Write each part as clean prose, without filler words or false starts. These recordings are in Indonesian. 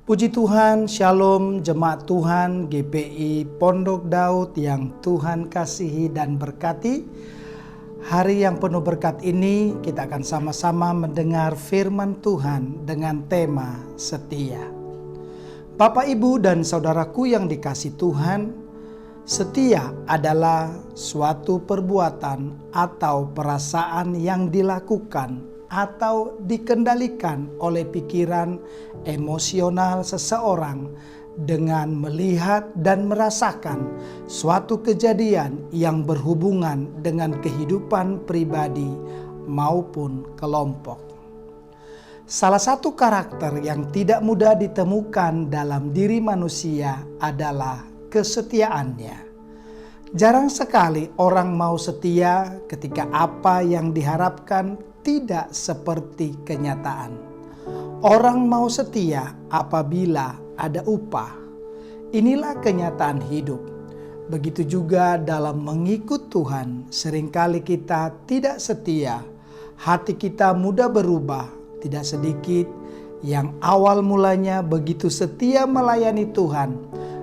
Puji Tuhan, Shalom Jemaat Tuhan GPI Pondok Daud yang Tuhan kasihi dan berkati. Hari yang penuh berkat ini kita akan sama-sama mendengar firman Tuhan dengan tema setia. Bapak, Ibu, dan saudaraku yang dikasihi Tuhan, setia adalah suatu perbuatan atau perasaan yang dilakukan atau dikendalikan oleh pikiran emosional seseorang dengan melihat dan merasakan suatu kejadian yang berhubungan dengan kehidupan pribadi maupun kelompok. Salah satu karakter yang tidak mudah ditemukan dalam diri manusia adalah kesetiaannya. Jarang sekali orang mau setia ketika apa yang diharapkan tidak seperti kenyataan. Orang mau setia apabila ada upah. Inilah kenyataan hidup. Begitu juga dalam mengikut Tuhan, seringkali kita tidak setia. Hati kita mudah berubah, tidak sedikit yang awal mulanya begitu setia melayani Tuhan.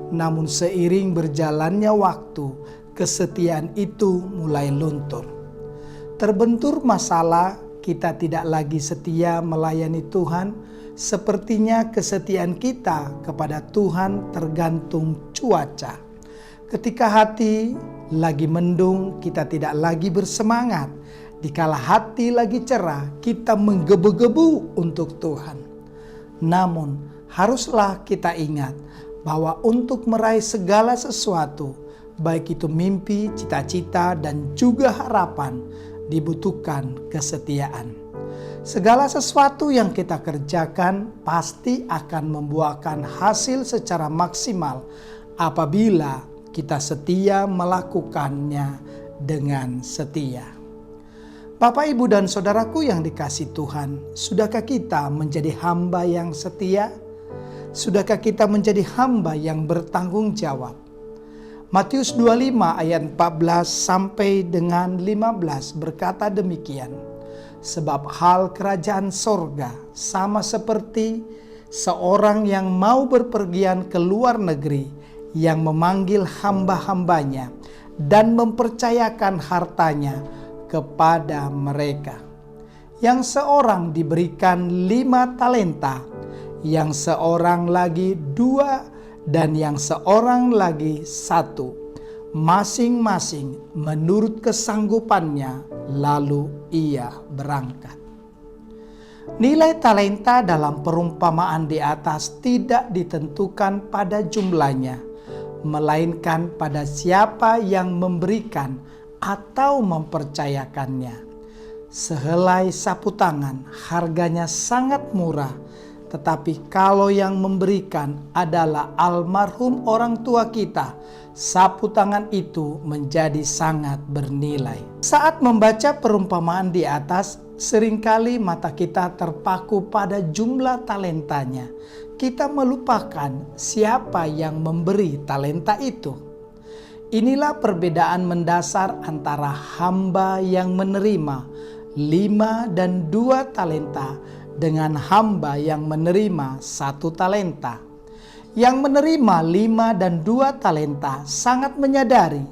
Namun seiring berjalannya waktu, kesetiaan itu mulai luntur. Terbentur masalah, kita tidak lagi setia melayani Tuhan. Sepertinya kesetiaan kita kepada Tuhan tergantung cuaca. Ketika hati lagi mendung, kita tidak lagi bersemangat. Dikala hati lagi cerah, kita menggebu-gebu untuk Tuhan. Namun, haruslah kita ingat bahwa untuk meraih segala sesuatu, baik itu mimpi, cita-cita, dan juga harapan, dibutuhkan kesetiaan. Segala sesuatu yang kita kerjakan pasti akan membuahkan hasil secara maksimal apabila kita setia melakukannya dengan setia. Bapak, Ibu, dan saudaraku yang dikasihi Tuhan, sudahkah kita menjadi hamba yang setia? Sudahkah kita menjadi hamba yang bertanggung jawab? Matius 25 ayat 14 sampai dengan 15 berkata demikian. Sebab hal kerajaan sorga sama seperti seorang yang mau berpergian ke luar negeri, yang memanggil hamba-hambanya dan mempercayakan hartanya kepada mereka. Yang seorang diberikan 5 talenta, yang seorang lagi 2, dan yang seorang lagi 1, masing-masing menurut kesanggupannya, lalu ia berangkat. Nilai talenta dalam perumpamaan di atas tidak ditentukan pada jumlahnya, melainkan pada siapa yang memberikan atau mempercayakannya. Sehelai sapu tangan harganya sangat murah, tetapi kalau yang memberikan adalah almarhum orang tua kita, sapu tangan itu menjadi sangat bernilai. Saat membaca perumpamaan di atas, seringkali mata kita terpaku pada jumlah talentanya. Kita melupakan siapa yang memberi talenta itu. Inilah perbedaan mendasar antara hamba yang menerima 5 dan 2 talenta dengan hamba yang menerima 1 talenta. Yang menerima 5 dan 2 talenta sangat menyadari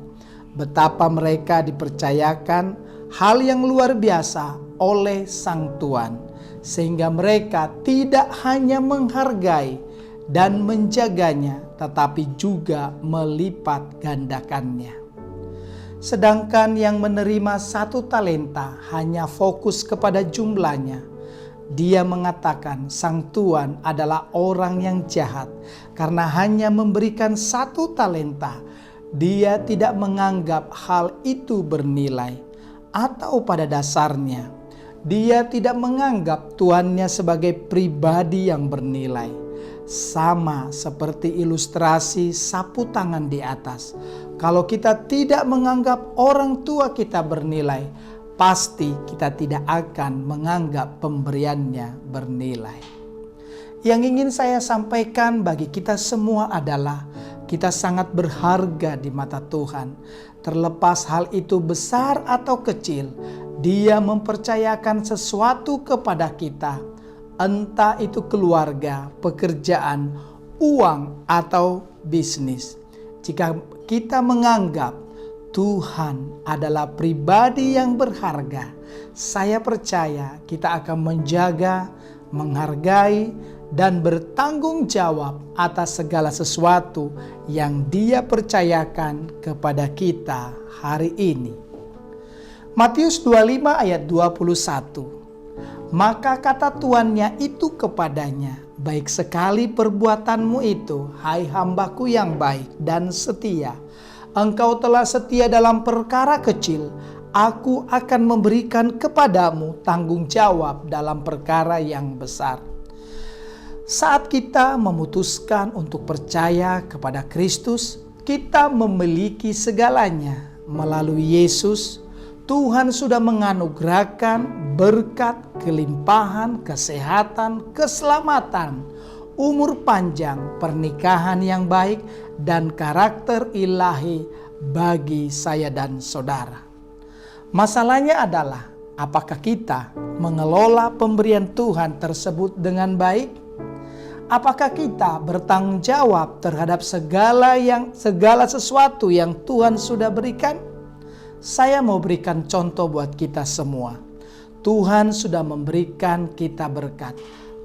betapa mereka dipercayakan hal yang luar biasa oleh Sang Tuan, sehingga mereka tidak hanya menghargai dan menjaganya, tetapi juga melipat gandakannya. Sedangkan yang menerima 1 talenta hanya fokus kepada jumlahnya. Dia mengatakan Sang Tuan adalah orang yang jahat karena hanya memberikan 1 talenta. Dia tidak menganggap hal itu bernilai, atau pada dasarnya dia tidak menganggap tuannya sebagai pribadi yang bernilai. Sama seperti ilustrasi sapu tangan di atas. Kalau kita tidak menganggap orang tua kita bernilai, pasti kita tidak akan menganggap pemberiannya bernilai. Yang ingin saya sampaikan bagi kita semua adalah kita sangat berharga di mata Tuhan. Terlepas hal itu besar atau kecil, Dia mempercayakan sesuatu kepada kita. entah itu keluarga, pekerjaan, uang, atau bisnis. Jika kita menganggap Tuhan adalah pribadi yang berharga, saya percaya kita akan menjaga, menghargai, dan bertanggung jawab atas segala sesuatu yang Dia percayakan kepada kita hari ini. Matius 25 ayat 21. Maka kata tuannya itu kepadanya, baik sekali perbuatanmu itu, hai hambaku yang baik dan setia. Engkau telah setia dalam perkara kecil, aku akan memberikan kepadamu tanggung jawab dalam perkara yang besar. Saat kita memutuskan untuk percaya kepada Kristus, kita memiliki segalanya. Melalui Yesus, Tuhan sudah menganugerahkan berkat, kelimpahan, kesehatan, keselamatan, umur panjang, pernikahan yang baik, dan karakter ilahi bagi saya dan saudara. Masalahnya adalah, apakah kita mengelola pemberian Tuhan tersebut dengan baik? Apakah kita bertanggung jawab terhadap segala sesuatu yang Tuhan sudah berikan? Saya mau berikan contoh buat kita semua. Tuhan sudah memberikan kita berkat.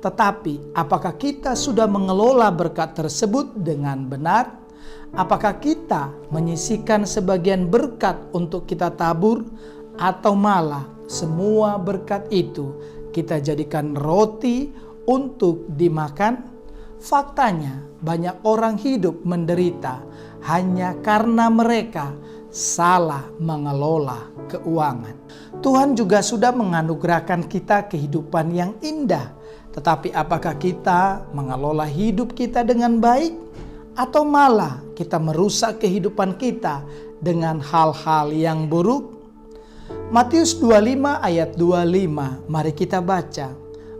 Tetapi apakah kita sudah mengelola berkat tersebut dengan benar? Apakah kita menyisihkan sebagian berkat untuk kita tabur? Atau malah semua berkat itu kita jadikan roti untuk dimakan? Faktanya banyak orang hidup menderita hanya karena mereka salah mengelola keuangan. Tuhan juga sudah menganugerahkan kita kehidupan yang indah. Tetapi apakah kita mengelola hidup kita dengan baik? Atau malah kita merusak kehidupan kita dengan hal-hal yang buruk? Matius 25 ayat 25, mari kita baca.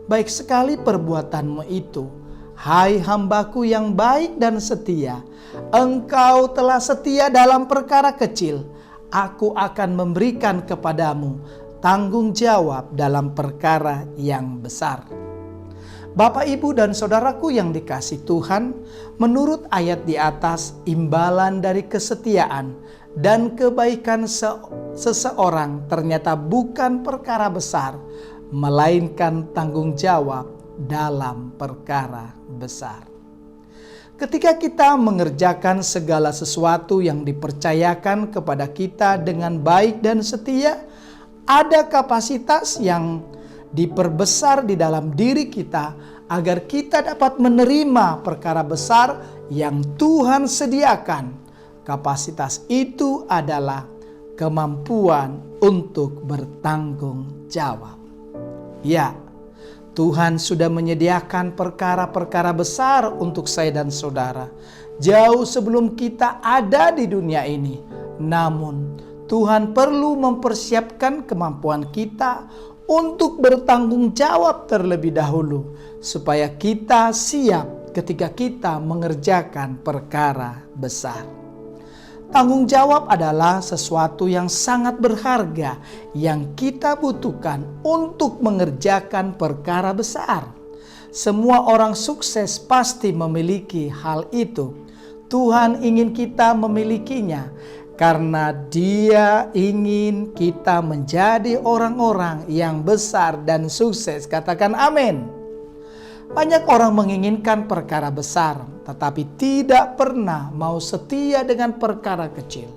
Baik sekali perbuatanmu itu, hai hambaku yang baik dan setia, engkau telah setia dalam perkara kecil, aku akan memberikan kepadamu tanggung jawab dalam perkara yang besar. Bapak, Ibu, dan saudaraku yang dikasihi Tuhan, menurut ayat di atas, imbalan dari kesetiaan dan kebaikan seseorang ternyata bukan perkara besar, melainkan tanggung jawab dalam perkara besar. Ketika kita mengerjakan segala sesuatu yang dipercayakan kepada kita dengan baik dan setia, ada kapasitas yang diperbesar di dalam diri kita agar kita dapat menerima perkara besar yang Tuhan sediakan. Kapasitas itu adalah kemampuan untuk bertanggung jawab. Ya, Tuhan sudah menyediakan perkara-perkara besar untuk saya dan saudara jauh sebelum kita ada di dunia ini. Namun, Tuhan perlu mempersiapkan kemampuan kita untuk bertanggung jawab terlebih dahulu, supaya kita siap ketika kita mengerjakan perkara besar. Tanggung jawab adalah sesuatu yang sangat berharga yang kita butuhkan untuk mengerjakan perkara besar. Semua orang sukses pasti memiliki hal itu. Tuhan ingin kita memilikinya karena Dia ingin kita menjadi orang-orang yang besar dan sukses. Katakan amin. Banyak orang menginginkan perkara besar, tetapi tidak pernah mau setia dengan perkara kecil.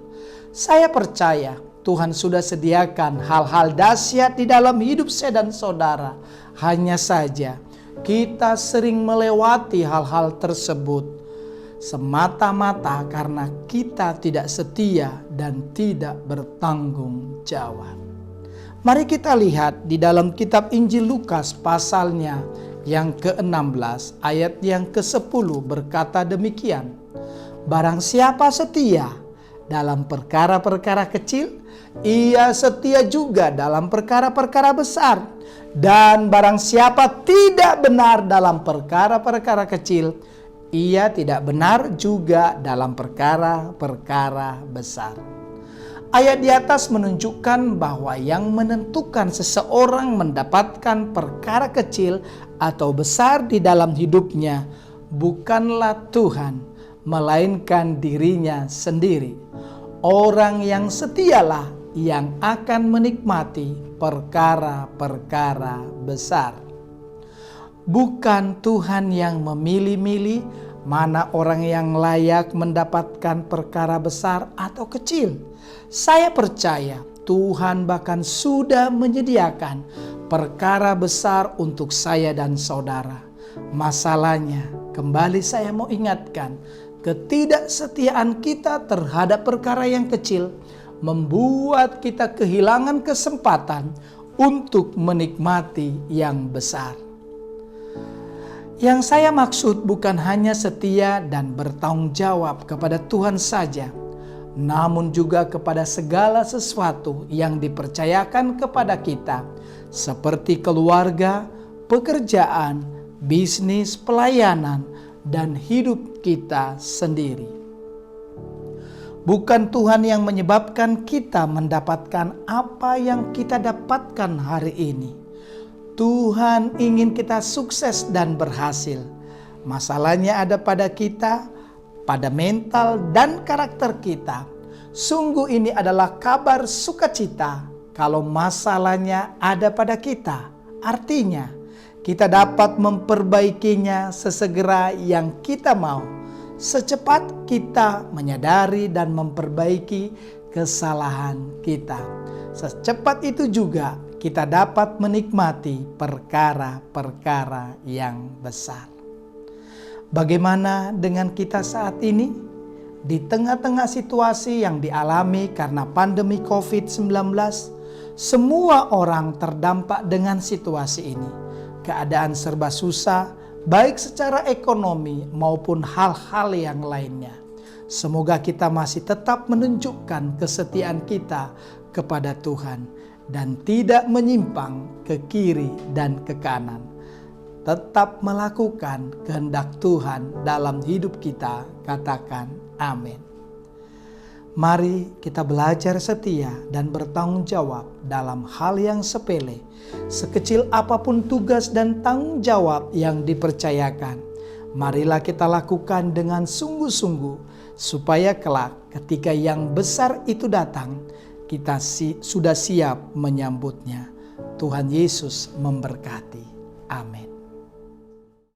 Saya percaya Tuhan sudah sediakan hal-hal dahsyat di dalam hidup saya dan saudara. Hanya saja kita sering melewati hal-hal tersebut semata-mata karena kita tidak setia dan tidak bertanggung jawab. Mari kita lihat di dalam kitab Injil Lukas pasalnya yang ke-16 ayat yang ke-10 berkata demikian. Barang siapa setia dalam perkara-perkara kecil, ia setia juga dalam perkara-perkara besar. Dan barang siapa tidak benar dalam perkara-perkara kecil, ia tidak benar juga dalam perkara-perkara besar. Ayat di atas menunjukkan bahwa yang menentukan seseorang mendapatkan perkara kecil atau besar di dalam hidupnya bukanlah Tuhan, melainkan dirinya sendiri. Orang yang setialah yang akan menikmati perkara-perkara besar. Bukan Tuhan yang memilih-milih mana orang yang layak mendapatkan perkara besar atau kecil. Saya percaya Tuhan bahkan sudah menyediakan perkara besar untuk saya dan saudara. Masalahnya, kembali saya mau ingatkan, ketidaksetiaan kita terhadap perkara yang kecil membuat kita kehilangan kesempatan untuk menikmati yang besar. Yang saya maksud bukan hanya setia dan bertanggung jawab kepada Tuhan saja, namun juga kepada segala sesuatu yang dipercayakan kepada kita, seperti keluarga, pekerjaan, bisnis, pelayanan, dan hidup kita sendiri. Bukan Tuhan yang menyebabkan kita mendapatkan apa yang kita dapatkan hari ini. Tuhan ingin kita sukses dan berhasil. Masalahnya ada pada kita, pada mental dan karakter kita. Sungguh ini adalah kabar sukacita kalau masalahnya ada pada kita. Artinya, kita dapat memperbaikinya sesegera yang kita mau, secepat kita menyadari dan memperbaiki kesalahan kita. Secepat itu juga kita dapat menikmati perkara-perkara yang besar. Bagaimana dengan kita saat ini? Di tengah-tengah situasi yang dialami karena pandemi COVID-19, semua orang terdampak dengan situasi ini. Keadaan serba susah, baik secara ekonomi maupun hal-hal yang lainnya. Semoga kita masih tetap menunjukkan kesetiaan kita kepada Tuhan dan tidak menyimpang ke kiri dan ke kanan. Tetap melakukan kehendak Tuhan dalam hidup kita, katakan amin. Mari kita belajar setia dan bertanggung jawab dalam hal yang sepele, sekecil apapun tugas dan tanggung jawab yang dipercayakan. Marilah kita lakukan dengan sungguh-sungguh, supaya kelak ketika yang besar itu datang, kita sudah siap menyambutnya. Tuhan Yesus memberkati. Amin.